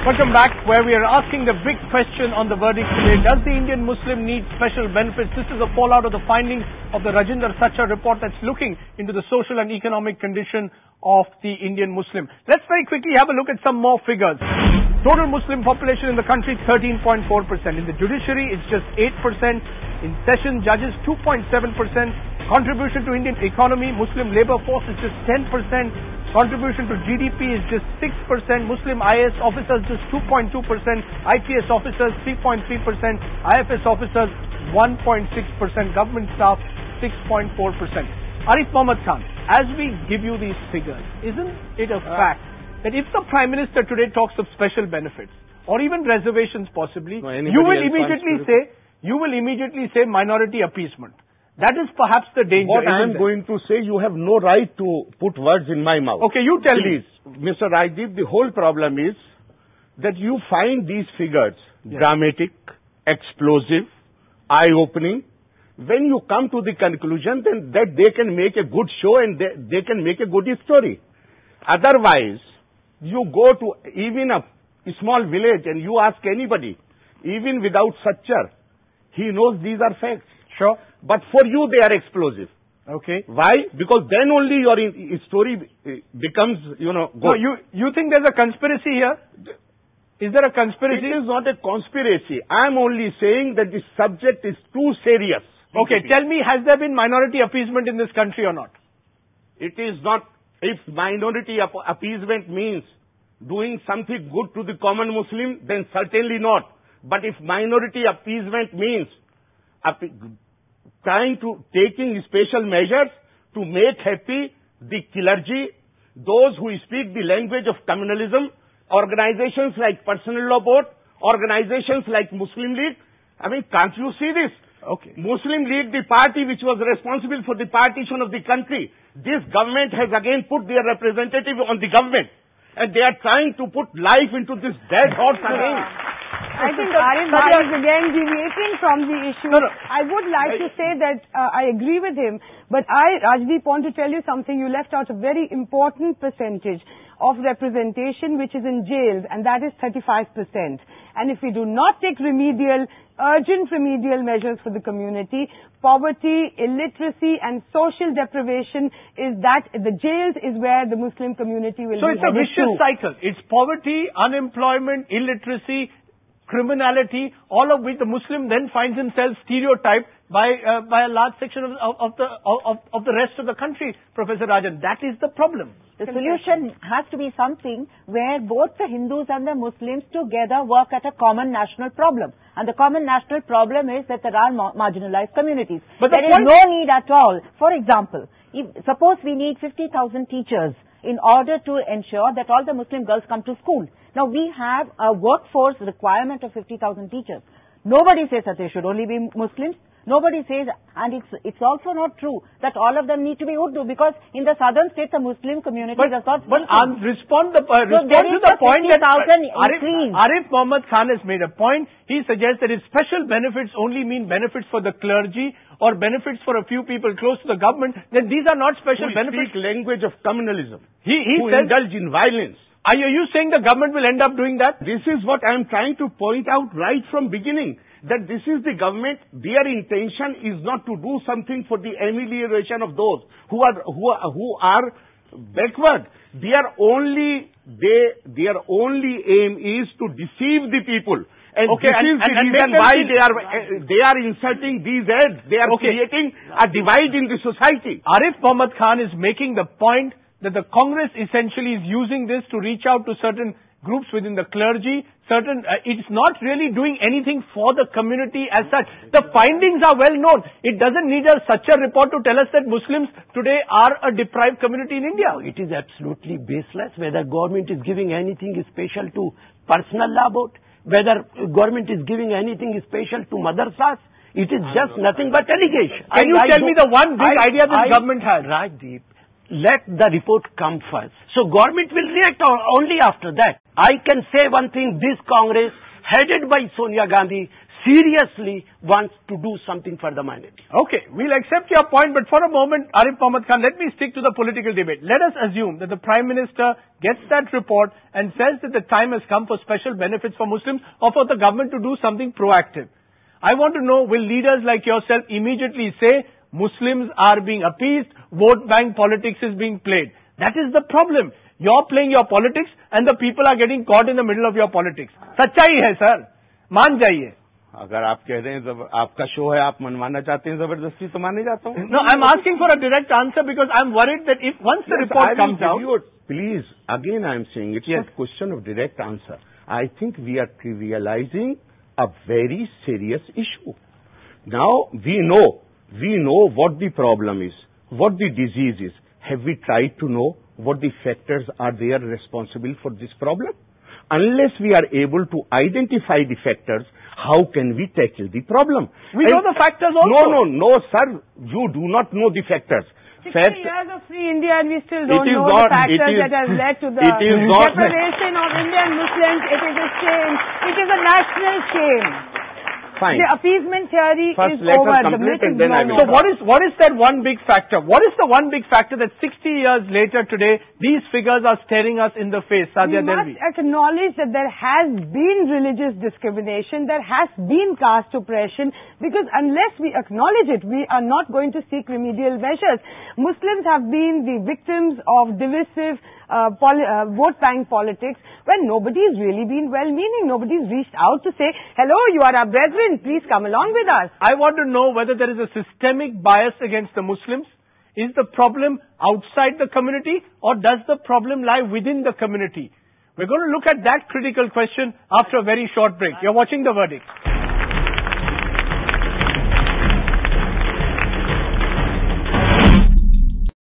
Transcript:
Welcome back, where we are asking the big question on the verdict today. Does the Indian Muslim need special benefits? This is a fallout of the findings of the Rajinder Sachar report that's looking into the social and economic condition of the Indian Muslim. Let's very quickly have a look at some more figures. Total Muslim population in the country, 13.4%. In the judiciary, it's just 8%. In session, judges, 2.7%. Contribution to Indian economy, Muslim labor force is just 10%. Contribution to GDP is just 6%. Muslim IAS officers just 2.2%. IPS officers 3.3%. IFS officers 1.6%. Government staff 6.4%. Arif Mohammad Khan, as we give you these figures, isn't it a fact that if the Prime Minister today talks of special benefits or even reservations possibly, you will immediately say minority appeasement. That is perhaps the danger. What I am going to say, you have no right to put words in my mouth. Okay, you tell me. Mr. Rajdeep, the whole problem is that you find these figures dramatic, explosive, eye-opening. When you come to the conclusion, then that they can make a good show and they can make a good story. Otherwise, you go to even a small village and you ask anybody, even without Sachar, he knows these are facts. Sure. But for you, they are explosive. Okay. Why? Because then only your story becomes, good. No, you think there's a conspiracy here? Is there a conspiracy? It is not a conspiracy. I am only saying that the subject is too serious. Okay, tell me, has there been minority appeasement in this country or not? It is not. If minority appeasement means doing something good to the common Muslim, then certainly not. But if minority appeasement means taking special measures to make happy the clergy, those who speak the language of communalism, organizations like Personal Law Board, organizations like Muslim League. I mean, can't you see this? Okay. Muslim League, the party which was responsible for the partition of the country, this government has again put their representative on the government. And they are trying to put life into this dead horse again. I think Arif is again deviating from the issue. No. I would like to say that I agree with him, but Rajdeep, want to tell you something. You left out a very important percentage of representation which is in jails, and that is 35%. And if we do not take urgent remedial measures for the community, poverty, illiteracy and social deprivation the jails is where the Muslim community will be. So it's a vicious cycle. It's poverty, unemployment, illiteracy, criminality, all of which the Muslim then finds himself stereotyped by a large section of the rest of the country, Professor Rajan. That is the problem. The solution has to be something where both the Hindus and the Muslims together work at a common national problem. And the common national problem is that there are marginalized communities. But there is no need at all. For example, suppose we need 50,000 teachers in order to ensure that all the Muslim girls come to school. Now, we have a workforce requirement of 50,000 teachers. Nobody says that they should only be Muslims. Nobody says, and it's also not true that all of them need to be Urdu, because in the southern states, the Muslim community does not. But respond to the point that Arif Mohammad Khan has made a point. He suggests that if special benefits only mean benefits for the clergy or benefits for a few people close to the government, then these are not special benefits. Speak language of communalism. He says, indulge in violence. Are you saying the government will end up doing that? This is what I am trying to point out right from beginning. That this is the government, their intention is not to do something for the amelioration of those who are backward. Their only aim is to deceive the people. And this is the reason why they are inserting these ads. They are creating a divide in the society. Arif Mohammad Khan is making the point that the Congress essentially is using this to reach out to certain groups within the clergy. It's not really doing anything for the community as such. The findings are well known. It doesn't need such a report to tell us that Muslims today are a deprived community in India. No, it is absolutely baseless whether government is giving anything special to Personal Law Board, whether government is giving anything special to madrasas. It is just nothing but allegation. Can you tell me the one big idea this government has? Rajdeep, let the report come first. So government will react only after that. I can say one thing, this Congress, headed by Sonia Gandhi, seriously wants to do something for the minority. Okay, we'll accept your point, but for a moment, Arif Mohammad Khan, let me stick to the political debate. Let us assume that the Prime Minister gets that report and says that the time has come for special benefits for Muslims or for the government to do something proactive. I want to know, will leaders like yourself immediately say Muslims are being appeased, vote bank politics is being played? That is the problem. You're playing your politics and the people are getting caught in the middle of your politics. सच्चाई है sir, मान जाइए. अगर आप कह रहे हैं आपका शो है, आप मनवाना चाहते हैं जबरदस्ती, तो माने जाता हूँ. No, I'm asking for a direct answer because I'm worried that if once the report comes out. Please, again I'm saying it's not a question of direct answer. I think we are trivializing a very serious issue. Now we know what the problem is, what the disease is. Have we tried to know what the factors are there responsible for this problem? Unless we are able to identify the factors, how can we tackle the problem? We know the factors also. No, sir. You do not know the factors. 60 years of free India and we still don't know the factors that have led to the deprivation of Indian Muslims. It is a shame. It is a national shame. Fine. The appeasement theory First is over. The myth is no more. So what is that one big factor? What is the one big factor that 60 years later today, these figures are staring us in the face, Sadia Delvi? We must acknowledge that there has been religious discrimination, there has been caste oppression, because unless we acknowledge it, we are not going to seek remedial measures. Muslims have been the victims of divisive vote bank politics when nobody's really been well-meaning. Nobody's reached out to say, hello, you are our brethren, please come along with us. I want to know whether there is a systemic bias against the Muslims. Is the problem outside the community or does the problem lie within the community? We're going to look at that critical question after a very short break. You're watching The Verdict.